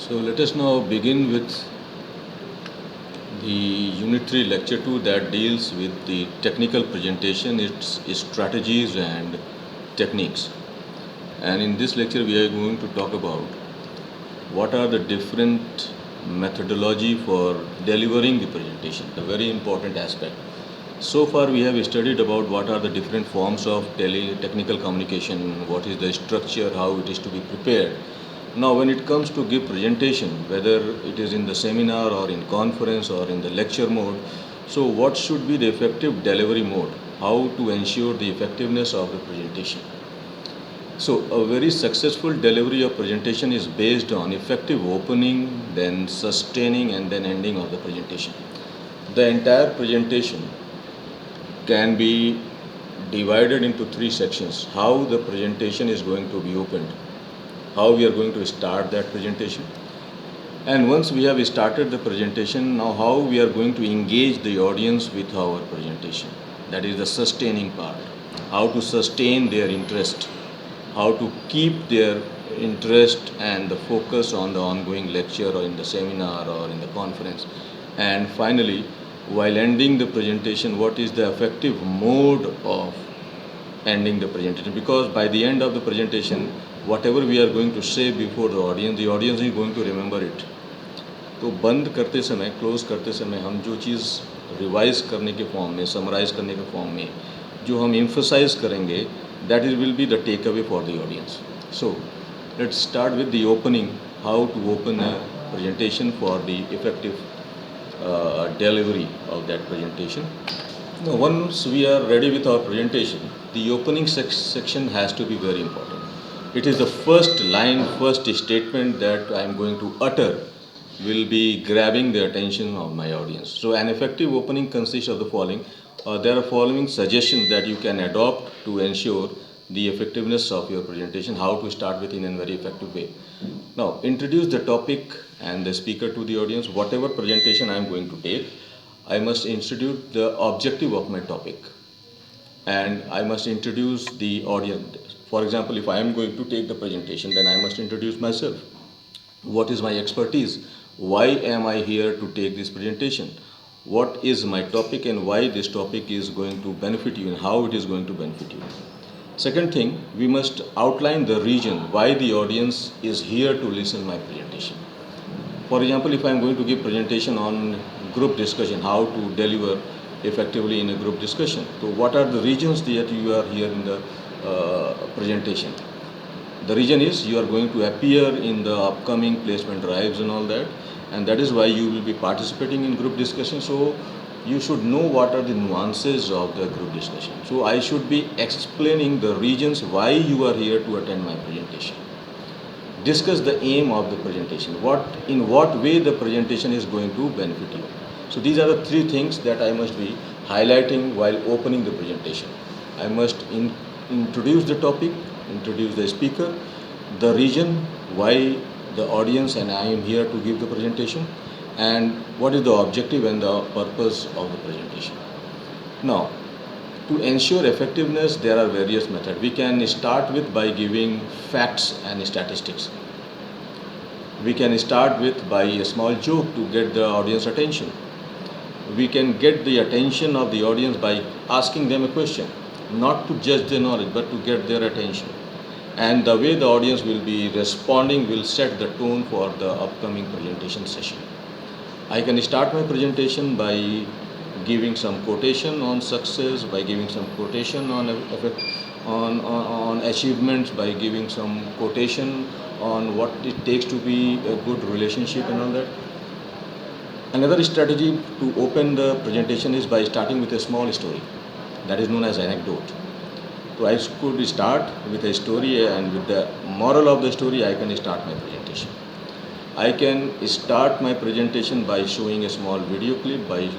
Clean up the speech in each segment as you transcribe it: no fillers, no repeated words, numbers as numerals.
So let us now begin with the Unit 3 Lecture 2 that deals with the technical presentation, its strategies and techniques. And in this lecture we are going to talk about what are the different methodology for delivering the presentation, a very important aspect. So far we have studied about what are the different forms of technical communication, what is the structure, how it is to be prepared. Now when it comes to give presentation, whether it is in the seminar or in conference or in the lecture mode, so what should be the effective delivery mode? How to ensure the effectiveness of the presentation? So a very successful delivery of presentation is based on effective opening, then sustaining and then ending of the presentation. The entire presentation can be divided into three sections. How the presentation is going to be opened, how we are going to start that presentation, and once we have started the presentation, now how we are going to engage the audience with our presentation. That is the sustaining part. How to sustain their interest, how to keep their interest and the focus on the ongoing lecture or in the seminar or in the conference. And finally, while ending the presentation, what is the effective mode of ending the presentation? Because by the end of the presentation, whatever we are going to say before the audience is going to remember it. तो बंद करते समय, close करते समय हम जो चीज़ revise करने के फॉर्म में, समराइज करने के फॉर्म में जो हम एम्फसाइज करेंगे, that is will be the take away for the audience. So let's start with the opening, how to open a presentation for the effective delivery of that presentation. Now, once we are ready with our presentation, the opening section has to be very important. It is the first line, first statement that I am going to utter will be grabbing the attention of my audience. So an effective opening consists of the following. There are following suggestions that you can adopt to ensure the effectiveness of your presentation, how to start with in a very effective way. Now, introduce the topic and the speaker to the audience. Whatever presentation I am going to take, I must introduce the objective of my topic and I must introduce the audience. For example, if I am going to take the presentation, then I must introduce myself. What is my expertise? Why am I here to take this presentation? What is my topic and why this topic is going to benefit you and how it is going to benefit you. Second thing, we must outline the reason why the audience is here to listen my presentation. For example, if I am going to give presentation on group discussion, how to deliver effectively in a group discussion. So what are the reasons that you are here in the presentation? The reason is you are going to appear in the upcoming placement drives and all that, and that is why you will be participating in group discussion. So you should know what are the nuances of the group discussion. So I should be explaining the reasons why you are here to attend my presentation. Discuss the aim of the presentation, in what way the presentation is going to benefit you. So these are the three things that I must be highlighting while opening the presentation. I must introduce the topic, introduce the speaker, the reason why the audience and I am here to give the presentation, and what is the objective and the purpose of the presentation. Now, to ensure effectiveness, there are various methods. We can start with by giving facts and statistics. We can start with by a small joke to get the audience attention. We can get the attention of the audience by asking them a question, not to judge their knowledge, but to get their attention. And the way the audience will be responding will set the tone for the upcoming presentation session. I can start my presentation by giving some quotation on success, by giving some quotation on effect, on achievements, by giving some quotation on what it takes to be a good relationship and all that. Another strategy to open the presentation is by starting with a small story, that is known as anecdote. So I could start with a story, and with the moral of the story I can start my presentation. I can start my presentation by showing a small video clip, by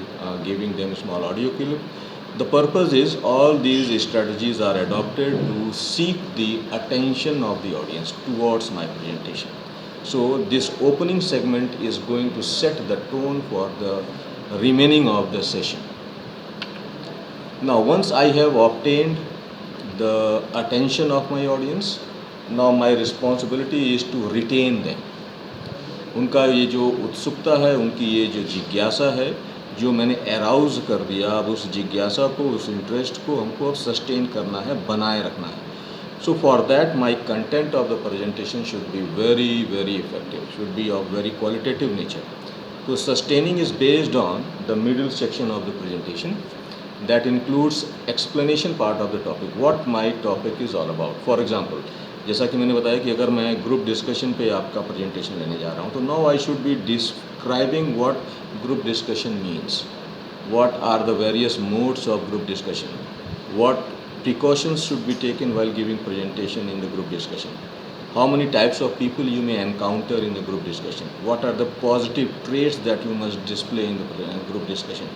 giving them a small audio clip. The purpose is all these strategies are adopted to seek the attention of the audience towards my presentation. So this opening segment is going to set the tone for the remaining of the session. Now, once I have obtained the attention of my audience, now my responsibility is to retain them. उनका ये जो उत्सुकता है, उनकी ये जो जिज्ञासा है, जो मैंने अराउज़ कर दिया, अब उस जिज्ञासा को, उस इंटरेस्ट को हमको सस्टेन करना है, बनाए रखना है। So for that, my content of the presentation should be very, very effective, should be of very qualitative nature. So sustaining is based on the middle section of the presentation that includes explanation part of the topic, what my topic is all about. For example, जैसा कि मैंने बताया कि अगर मैं group discussion पे आपका presentation लेने जा रहा हूँ, तो now I should be describing what group discussion means, what are the various modes of group discussion, what precautions should be taken while giving presentation in the group discussion, how many types of people you may encounter in the group discussion, what are the positive traits that you must display in the group discussion.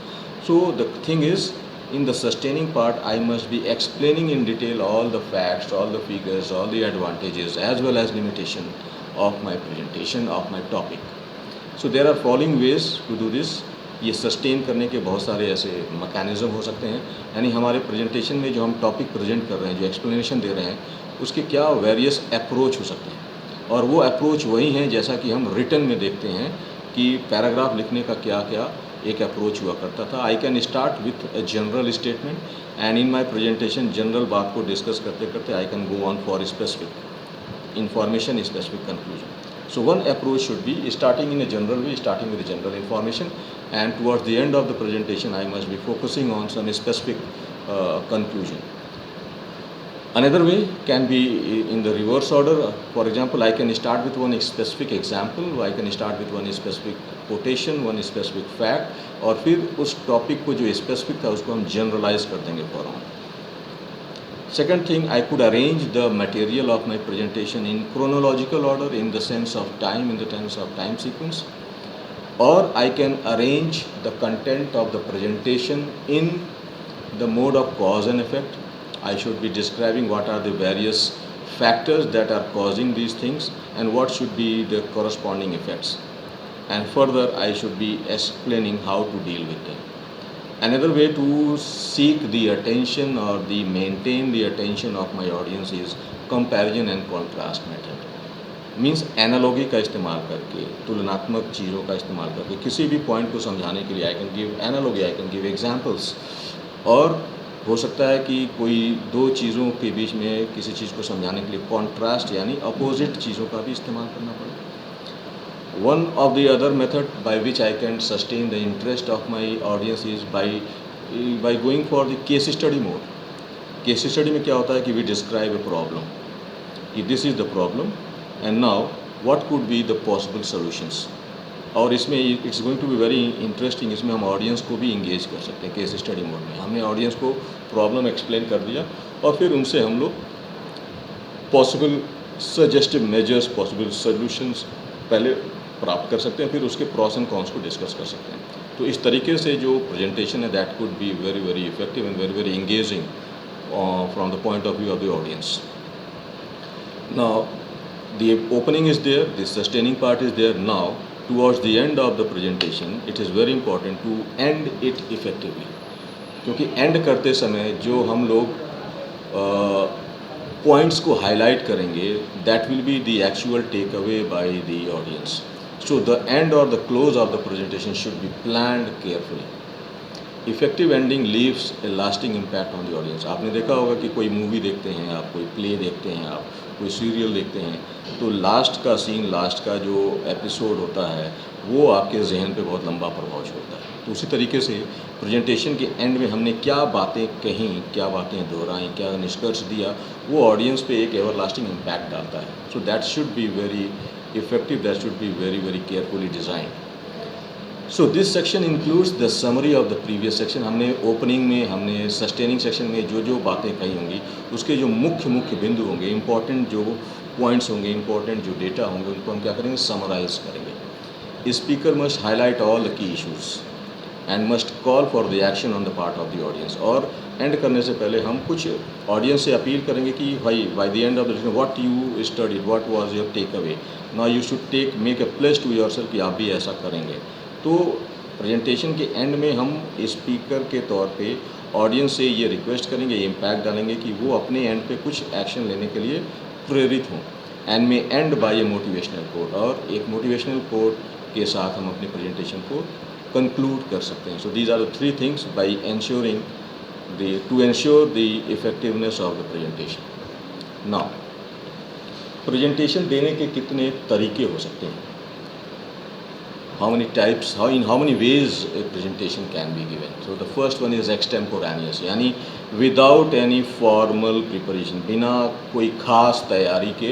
So the thing is, in the sustaining part, I must be explaining in detail all the facts, all the figures, all the advantages as well as limitation of my presentation, of my topic. So there are following ways to do this. ये sustain करने के बहुत सारे ऐसे mechanism हो सकते हैं, यानी हमारे प्रेजेंटेशन में जो हम टॉपिक प्रेजेंट कर रहे हैं, जो एक्सप्लेनेशन दे रहे हैं, उसके क्या वेरियस अप्रोच हो सकते हैं, और वो अप्रोच वही हैं जैसा कि हम रिटन में देखते हैं कि पैराग्राफ लिखने का क्या क्या एक अप्रोच हुआ करता था. I can start with a general statement and in my presentation general बात को डिस्कस करते करते I can go on for specific information, specific conclusion. So one approach should be starting in a general way, starting with the general information, and towards the end of the presentation I must be focusing on some specific conclusion. Another way can be in the reverse order. For example, I can start with one specific example, I can start with one specific quotation, one specific fact, और फिर उस topic को जो specific था उसको हम generalise कर देंगे for on. Second thing, I could arrange the material of my presentation in chronological order, in the sense of time, in the terms of time sequence, or I can arrange the content of the presentation in the mode of cause and effect. I should be describing what are the various factors that are causing these things and what should be the corresponding effects. And further, I should be explaining how to deal with them. Another way to seek the attention or maintain the attention of my audience is comparison and contrast method. Means analogy का इस्तेमाल करके, तुलनात्मक चीज़ों का इस्तेमाल करके किसी भी पॉइंट को समझाने के लिए I can give analogy, I can give examples. और हो सकता है कि कोई दो चीज़ों के बीच में किसी चीज़ को समझाने के लिए कॉन्ट्रास्ट यानी अपोजिट चीज़ों का भी इस्तेमाल करना पड़े. One of the other method by which I can sustain the interest of my audience is by going for the case study mode. Case study में क्या होता है कि we describe a problem. If this is the problem and now what could be the possible solutions. और इसमें it's going to be very interesting. इसमें हम audience को भी इंगेज कर सकते हैं केस स्टडी मोड में. हमने ऑडियंस को प्रॉब्लम एक्सप्लेन कर दिया और फिर उनसे हम लोग possible suggestive measures, possible solutions पहले प्राप्त कर सकते हैं, फिर उसके प्रॉस एंड कॉन्स को डिस्कस कर सकते हैं. तो इस तरीके से जो प्रेजेंटेशन है that could be very very effective and very very engaging from the point of view of the audience. Now the opening is there, the sustaining part is there. Now towards the end of the presentation it is very important to end it effectively, क्योंकि end करते समय जो हम लोग points को highlight करेंगे that will be the actual take away by the audience. So the end or the close of the presentation should be planned carefully. Effective ending leaves a lasting impact on the audience. आपने देखा होगा कि कोई movie देखते हैं आप, कोई play देखते हैं आप, कोई सीरियल देखते हैं, तो लास्ट का सीन, लास्ट का जो एपिसोड होता है वो आपके जहन पे बहुत लंबा प्रभाव छोड़ता है. तो उसी तरीके से प्रेजेंटेशन के एंड में हमने क्या बातें कहीं, क्या बातें दोहराई, क्या निष्कर्ष दिया, वो ऑडियंस पे एक एवर लास्टिंग इम्पैक्ट डालता है. So that should be very effective, that should be very very carefully designed. So this section includes the summary of the previous section. हमने ओपनिंग में, हमने सस्टेनिंग सेक्शन में जो जो बातें कही होंगी उसके जो मुख्य बिंदु होंगे, इंपॉर्टेंट जो पॉइंट्स होंगे, इंपॉर्टेंट जो डेटा होंगे, उनको हम क्या करेंगे, समराइज करेंगे. Speaker must highlight all the key issues and must call for the action on the part of the audience. और एंड करने से पहले हम कुछ ऑडियंस से अपील करेंगे कि भाई by the end of the what you studied, what was your take away, now you should make a place to yourself कि आप भी ऐसा करेंगे. तो प्रेजेंटेशन के एंड में हम स्पीकर के तौर पे ऑडियंस से ये रिक्वेस्ट करेंगे, ये इम्पैक्ट डालेंगे कि वो अपने एंड पे कुछ एक्शन लेने के लिए प्रेरित हों. And may end by a motivational quote, और एक मोटिवेशनल कोट के साथ हम अपनी प्रेजेंटेशन को कंक्लूड कर सकते हैं. So these are the three things by ensuring to ensure the effectiveness of the presentation. Now presentation देने के कितने तरीके हो सकते हैं? How many types, in how many ways a presentation can be given? So the first one is extemporaneous, यानी without any formal preparation, बिना कोई खास तैयारी के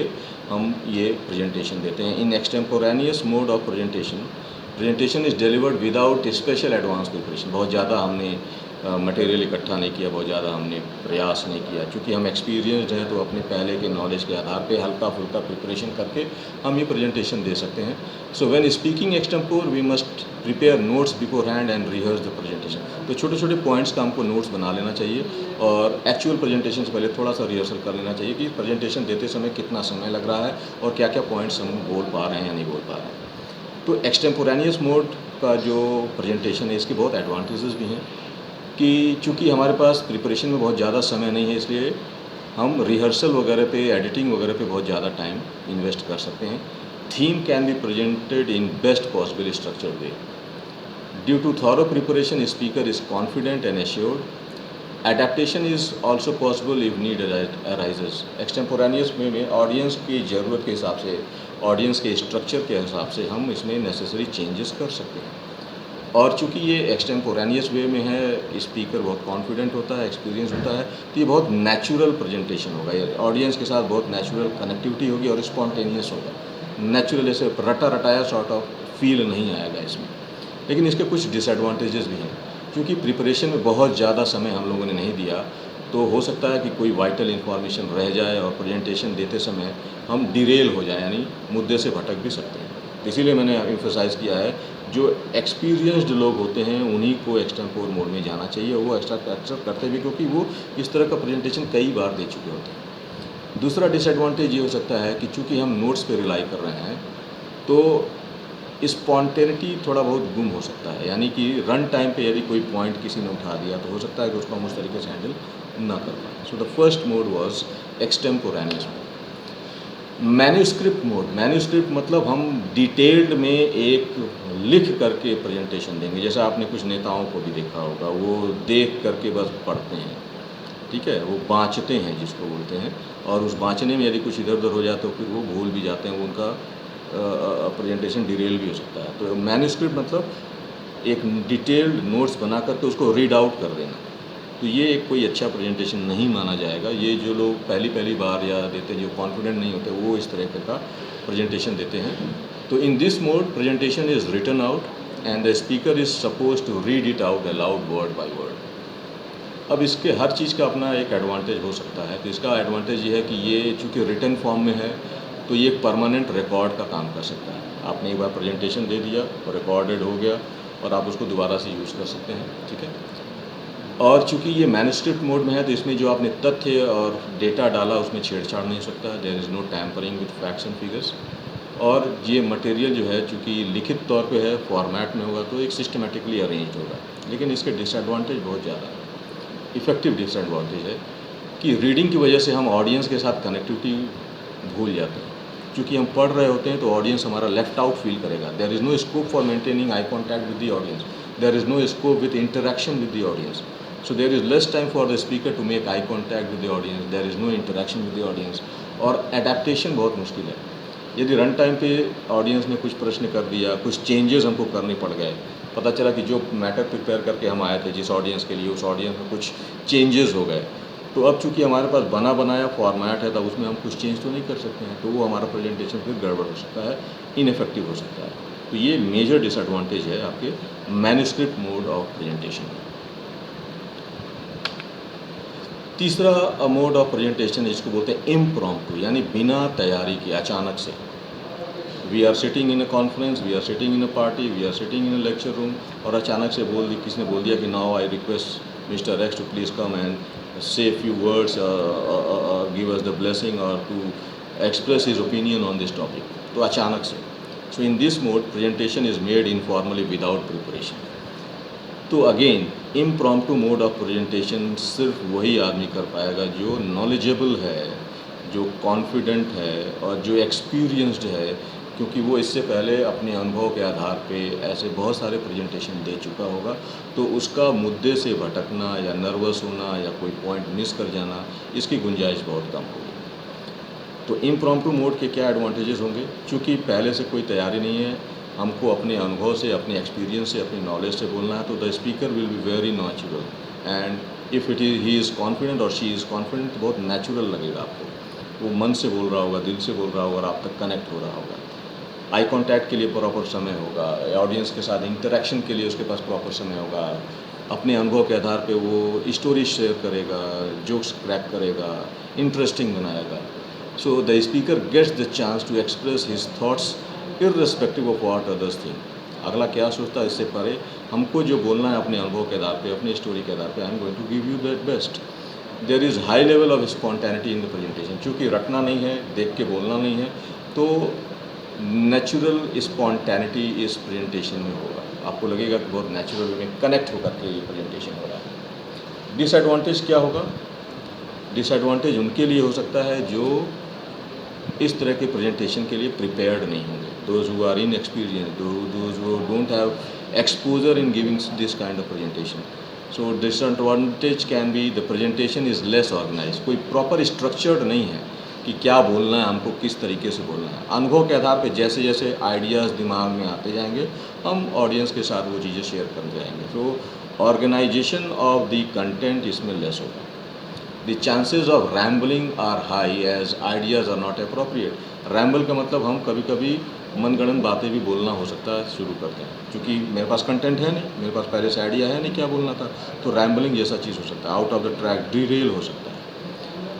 हम ये presentation देते हैं. In extemporaneous mode of presentation is delivered without special advanced preparation. बहुत ज़्यादा हमने मटेरियल इकट्ठा नहीं किया, बहुत ज़्यादा हमने प्रयास नहीं किया, क्योंकि हम एक्सपीरियंसड हैं तो अपने पहले के नॉलेज के आधार पे हल्का फुल्का प्रिपरेशन करके हम ये प्रेजेंटेशन दे सकते हैं. So when speaking extempore we must prepare notes beforehand and rehearse the presentation. तो छोटे छोटे पॉइंट्स का हमको नोट्स बना लेना चाहिए और एक्चुअल प्रेजेंटेशन से पहले थोड़ा सा रिहर्सल कर लेना चाहिए कि प्रेजेंटेशन देते समय कितना समय लग रहा है और क्या क्या पॉइंट्स हम बोल पा रहे हैं या नहीं बोल पा रहे हैं. तो एक्सटेम्पोरानियस मोड का जो प्रेजेंटेशन है इसके बहुत एडवांटेजेस भी हैं कि चूँकि हमारे पास प्रिपरेशन में बहुत ज़्यादा समय नहीं है, इसलिए हम रिहर्सल वगैरह पे, एडिटिंग वगैरह पे बहुत ज़्यादा टाइम इन्वेस्ट कर सकते हैं. Theme can be presented in best possible structured way. Due to thorough preparation speaker is confident and assured. Adaptation is also possible if need arises. Extemporaneous में ऑडियंस की ज़रूरत के हिसाब से, ऑडियंस के स्ट्रक्चर के हिसाब से हम इसमें नेसेसरी चेंजेस कर सकते हैं. और चूँकि ये एक्सटेम्पोरानियस वे में है, स्पीकर बहुत कॉन्फिडेंट होता है, एक्सपीरियंस होता है, तो ये बहुत नेचुरल प्रेजेंटेशन होगा. ये ऑडियंस के साथ बहुत नेचुरल कनेक्टिविटी होगी और स्पॉन्टेनियस होगा. नेचुरल ऐसे रटा रटाया सॉर्ट ऑफ फील नहीं आएगा इसमें. लेकिन इसके कुछ डिसएडवांटेजेस भी हैं. क्योंकि प्रिपरेशन में बहुत ज़्यादा समय हम लोगों ने नहीं दिया, तो हो सकता है कि कोई वाइटल इन्फॉर्मेशन रह जाए और प्रेजेंटेशन देते समय हम डिरेल हो जाए, यानी मुद्दे से भटक भी सकते हैं. इसीलिए मैंने एम्फसाइज़ किया है जो एक्सपीरियंस्ड लोग होते हैं उन्हीं को एक्सटेम्पोर मोड में जाना चाहिए. वो एक्स्ट्रा करते भी क्योंकि वो इस तरह का प्रेजेंटेशन कई बार दे चुके होते हैं. दूसरा डिसएडवांटेज ये हो सकता है कि चूँकि हम नोट्स पे रिलाई कर रहे हैं तो स्पॉन्टेनिटी थोड़ा बहुत गुम हो सकता है. यानी कि रन टाइम पे यदि कोई पॉइंट किसी ने उठा दिया तो हो सकता है कि उसको हम उस तरीके से हैंडल ना कर पाएँ. So the first mode was extemporaneous mode. Manuscript mode. Manuscript मतलब हम डिटेल्ड में एक लिख करके प्रेजेंटेशन देंगे. जैसा आपने कुछ नेताओं को भी देखा होगा, वो देख करके बस पढ़ते हैं, ठीक है, वो बाँचते हैं जिसको बोलते हैं, और उस बाँचने में यदि कुछ इधर उधर हो जाए तो फिर वो भूल भी जाते हैं, वो उनका प्रेजेंटेशन डिरेल भी हो सकता है. तो मैन्यूस्क्रिप्ट मतलब एक डिटेल्ड नोट्स बना करके उसको रीड आउट कर देना. तो ये एक कोई अच्छा प्रेजेंटेशन नहीं माना जाएगा. ये जो लोग पहली बार या देते, जो कॉन्फिडेंट नहीं होते, वो इस तरह का प्रेजेंटेशन देते हैं. तो in this mode presentation is written out and the speaker is suppose to read it out aloud word by word. अब इसके हर चीज़ का अपना एक एडवांटेज हो सकता है. तो इसका एडवांटेज ये है कि ये चूँकि रिटन फॉर्म में है तो ये एक परमानेंट रिकॉर्ड का काम कर सकता है. आपने एक बार प्रेजेंटेशन दे दिया और रिकॉर्डेड हो गया और आप उसको दोबारा से यूज़ कर सकते हैं, ठीक है. और चूँकि ये मैन्यूस्क्रिप्ट मोड में है तो इसमें जो आपने तथ्य और डेटा डाला उसमें छेड़छाड़ नहीं हो सकता. There is no tampering with facts and figures. और ये मटेरियल जो है चूँकि लिखित तौर पे है, फॉर्मेट में होगा, तो एक सिस्टमेटिकली अरेंज्ड होगा. लेकिन इसके डिसएडवांटेज बहुत ज़्यादा है. इफेक्टिव डिसएडवांटेज है कि रीडिंग की वजह से हम ऑडियंस के साथ कनेक्टिविटी भूल जाते हैं. क्योंकि हम पढ़ रहे होते हैं तो ऑडियंस हमारा लेफ्ट आउट फील करेगा. There is no scope for maintaining eye contact with the audience. There is no scope with interaction with the audience. So there is less time for the speaker to make eye contact with the audience. There is no interaction with the audience. और adaptation बहुत मुश्किल है. यदि run time पे audience ने कुछ प्रश्न कर दिया, कुछ चेंजेस हमको करने पड़ गए, पता चला कि जो मैटर प्रिपेयर करके हम आए थे जिस ऑडियंस के लिए, उस ऑडियंस में कुछ चेंजेस हो गए, तो अब चूँकि हमारे पास बना बनाया फॉर्मेट है, तब उसमें हम कुछ चेंज तो नहीं कर सकते हैं. तो वो हमारा प्रेजेंटेशन फिर गड़बड़ हो सकता है, इनफेक्टिव हो सकता है. तो ये मेजर डिसएडवांटेज है आपके मैन्यूस्क्रिप्ट मोड ऑफ प्रेजेंटेशन. तीसरा मोड ऑफ प्रेजेंटेशन इसको बोलते हैं इम्प्रॉम्प्टू, यानी बिना तैयारी के, अचानक से. We are sitting in a conference, we are sitting in a party, we are sitting in a lecture room, और अचानक से किसने बोल दिया कि now I request mister X to please come and say few words, give us the blessing, और to express his opinion on this topic. तो अचानक से. So in this mode presentation is made informally without preparation. तो again impromptu mode of presentation सिर्फ वही आदमी कर पाएगा जो नॉलेजेबल है, जो कॉन्फिडेंट है और जो एक्सपीरियंस्ड है, क्योंकि वो इससे पहले अपने अनुभव के आधार पे ऐसे बहुत सारे प्रेजेंटेशन दे चुका होगा, तो उसका मुद्दे से भटकना या नर्वस होना या कोई पॉइंट मिस कर जाना, इसकी गुंजाइश बहुत कम होगी। तो इम्प्रॉम्प्टू मोड के क्या एडवांटेजेस होंगे? चूँकि पहले से कोई तैयारी नहीं है, हमको अपने अनुभव से, अपने एक्सपीरियंस से, अपनी नॉलेज से बोलना है, तो the speaker will be very natural, and if it is he is confident और शी इज़ कॉन्फिडेंट, तो बहुत नेचुरल लगेगा आपको। वो मन से बोल रहा होगा, दिल से बोल रहा होगा और आप तक कनेक्ट हो रहा होगा। आई कांटेक्ट के लिए प्रॉपर समय होगा, ऑडियंस के साथ इंटरेक्शन के लिए उसके पास प्रॉपर समय होगा, अपने अनुभव के आधार पे वो स्टोरी शेयर करेगा, जोक्स क्रैक करेगा, इंटरेस्टिंग बनाएगा। So the speaker gets the chance to express his thoughts irrespective of what others think. अगला क्या सोचता है इससे परे, हमको जो बोलना है अपने अनुभव के आधार पे, अपनी स्टोरी के आधार पे, I am going to give you that best. There is high level of spontaneity in the presentation. चूँकि रटना नहीं है, देख के बोलना नहीं है, तो नेचुरल स्पॉन्टेनिटी इस प्रेजेंटेशन में होगा। आपको लगेगा कि बहुत नेचुरल में कनेक्ट होकर के ये प्रेजेंटेशन हो रहा है। डिसएडवांटेज क्या होगा? डिसएडवांटेज उनके लिए हो सकता है जो इस तरह के प्रेजेंटेशन के लिए प्रिपेयर्ड नहीं होंगे, those who are inexperienced, those who don't have exposure in giving this kind of presentation. So disadvantage can be the presentation is less organise. कोई प्रॉपर स्ट्रक्चर्ड नहीं है कि क्या बोलना है, हमको किस तरीके से बोलना है। अनुभव के आधार पे जैसे जैसे आइडियाज़ दिमाग में आते जाएंगे, हम ऑडियंस के साथ वो चीज़ें शेयर कर जाएंगे। तो ऑर्गेनाइजेशन ऑफ द कंटेंट इसमें लेस होगा। The chances of rambling are high as ideas are not appropriate. Ramble का मतलब हम कभी कभी मनगढ़ंत बातें भी बोलना हो सकता है, शुरू करते हैं, क्योंकि मेरे पास कंटेंट है नहीं, मेरे पास पहले से आइडिया है नहीं क्या बोलना था, तो रैम्बलिंग जैसा चीज़ हो सकता है, out of the track Daryl हो सकता है।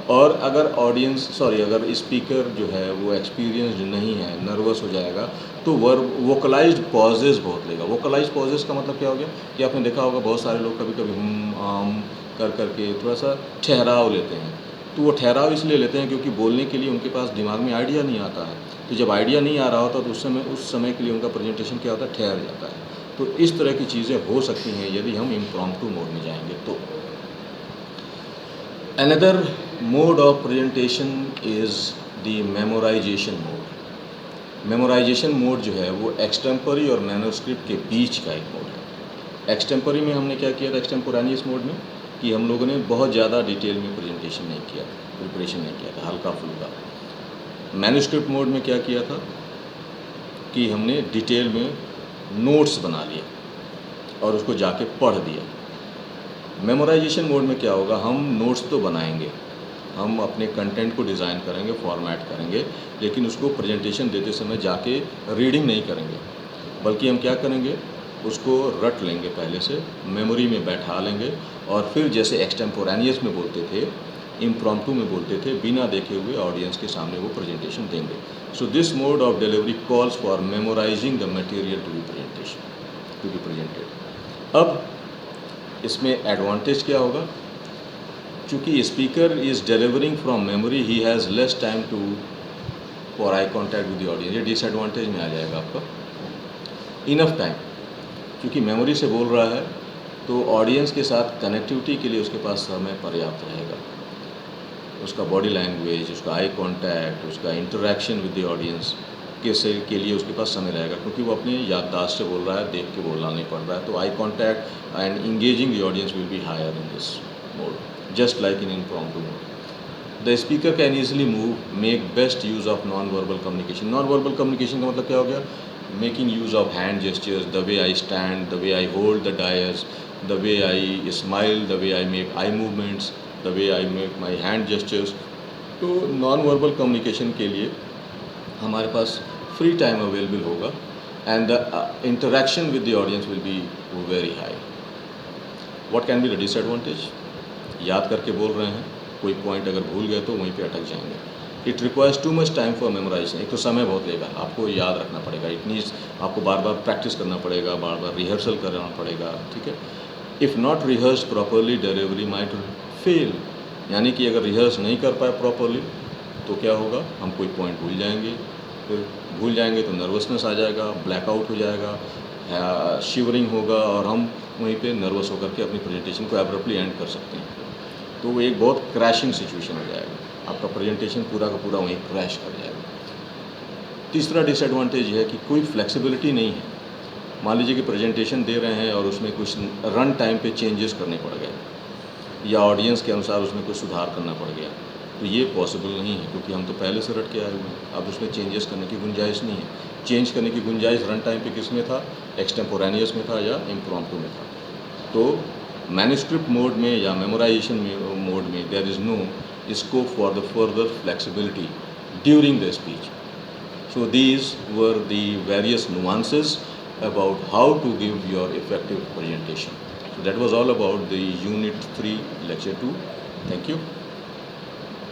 और अगर अगर स्पीकर जो है वो एक्सपीरियंस्ड नहीं है, नर्वस हो जाएगा, तो वोकलाइज्ड पॉजेज़ बहुत लेगा। वोकलाइज्ड पॉजेज़ का मतलब क्या हो गया कि आपने देखा होगा बहुत सारे लोग कभी कभी आम कर के थोड़ा सा ठहराव लेते हैं। तो वो ठहराव इसलिए लेते हैं क्योंकि बोलने के लिए उनके पास दिमाग में आइडिया नहीं आता है। तो जब आइडिया नहीं आ रहा होता तो उस समय के लिए उनका प्रेजेंटेशन क्या होता है, ठहर जाता है। तो इस तरह की चीज़ें हो सकती हैं यदि हम इम्प्रॉम्प्टू मोड में जाएंगे तो। Another mode of presentation is the memorization mode. Memorisation mode जो है वो एक्सटेम्परी और मैन्युस्क्रिप्ट के बीच का एक मोड है। एक्सटेम्परी में हमने क्या किया था, एक्सटेम्पोरानियस मोड में, कि हम लोगों ने बहुत ज़्यादा डिटेल में प्रेजेंटेशन नहीं किया, प्रिपरेशन नहीं किया था, हल्का फुल्का। मैन्युस्क्रिप्ट मोड में क्या किया था कि हमने डिटेल में नोट्स बना लिए और उसको जाके पढ़ दिया। मेमोराइजेशन मोड में क्या होगा, हम नोट्स तो बनाएंगे, हम अपने कंटेंट को डिज़ाइन करेंगे, फॉर्मेट करेंगे, लेकिन उसको प्रेजेंटेशन देते समय जाके रीडिंग नहीं करेंगे, बल्कि हम क्या करेंगे, उसको रट लेंगे, पहले से मेमोरी में बैठा लेंगे, और फिर जैसे एक्सटेम्पोरानियस में बोलते थे, इम्प्रॉम्प्टू में बोलते थे, बिना देखे हुए ऑडियंस के सामने वो प्रेजेंटेशन देंगे। So this mode of delivery calls for memorising the material to be presented. अब इसमें एडवांटेज क्या होगा, चूँकि speaker is delivering from memory, he has less time to for eye contact with the audience. ये disadvantage में आ जाएगा आपका। इनफ टाइम, क्योंकि मेमोरी से बोल रहा है तो ऑडियंस के साथ कनेक्टिविटी के लिए उसके पास समय पर्याप्त रहेगा। उसका बॉडी लैंग्वेज, उसका आई कॉन्टैक्ट, उसका इंटरेक्शन विद द ऑडियंस के लिए उसके पास समय रहेगा, क्योंकि वो अपनी याददाश्त से बोल रहा है, देख के बोलना नहीं पड़ रहा है। तो eye contact and engaging the audience will be higher in this mode, just like in impromptu mode. The speaker can easily make best use of non-verbal communication. Non-verbal communication का मतलब क्या हो गया, making use of hand gestures, the way I stand, the way I hold the dais, the way I smile, the way I make eye movements, the way I make my hand gestures. तो non-verbal communication के लिए हमारे पास free time available होगा, and the interaction with the audience will be very high. What can be the disadvantage? याद करके बोल रहे हैं, कोई पॉइंट अगर भूल गए तो वहीं पे अटक जाएंगे। It requires too much time for memorisation. एक तो समय बहुत लेगा, आपको याद रखना पड़ेगा, इट नीड्स आपको बार बार प्रैक्टिस करना पड़ेगा, बार बार रिहर्सल करना पड़ेगा, ठीक है। If not rehearse properly delivery might fail, यानी कि अगर रिहर्स नहीं कर पाए प्रॉपरली तो क्या होगा, हम कोई पॉइंट भूल जाएंगे, फिर भूल जाएंगे तो नर्वसनेस आ जाएगा, ब्लैकआउट हो जाएगा, शिवरिंग होगा, और हम वहीं पे नर्वस होकर के अपनी प्रेजेंटेशन को एब्रप्टली एंड कर सकते हैं। तो वो एक बहुत क्रैशिंग सिचुएशन हो जाएगा। आपका प्रेजेंटेशन पूरा का पूरा वहीं क्रैश कर जाएगा। तीसरा डिसएडवांटेज है कि कोई फ्लेक्सिबिलिटी नहीं है। मान लीजिए कि प्रेजेंटेशन दे रहे हैं और उसमें कुछ रन टाइम पे चेंजेस करने पड़ गए या ऑडियंस के अनुसार उसमें कुछ सुधार करना पड़ गया, तो ये पॉसिबल नहीं है, क्योंकि हम तो पहले से रट के आए हुए हैं। अब उसमें चेंजेस करने की गुंजाइश नहीं है। चेंज करने की गुंजाइश रन टाइम पे किस में था, एक्सटेम्पोरेनियस में था या इम्प्रॉम्प्टू में था। तो मैन्युस्क्रिप्ट मोड में या मेमोराइजेशन मोड में there is no scope for the further flexibility during the speech. So these were the various nuances about how to give your effective presentation. So that was all about the Unit 3 Lecture 2. Thank you.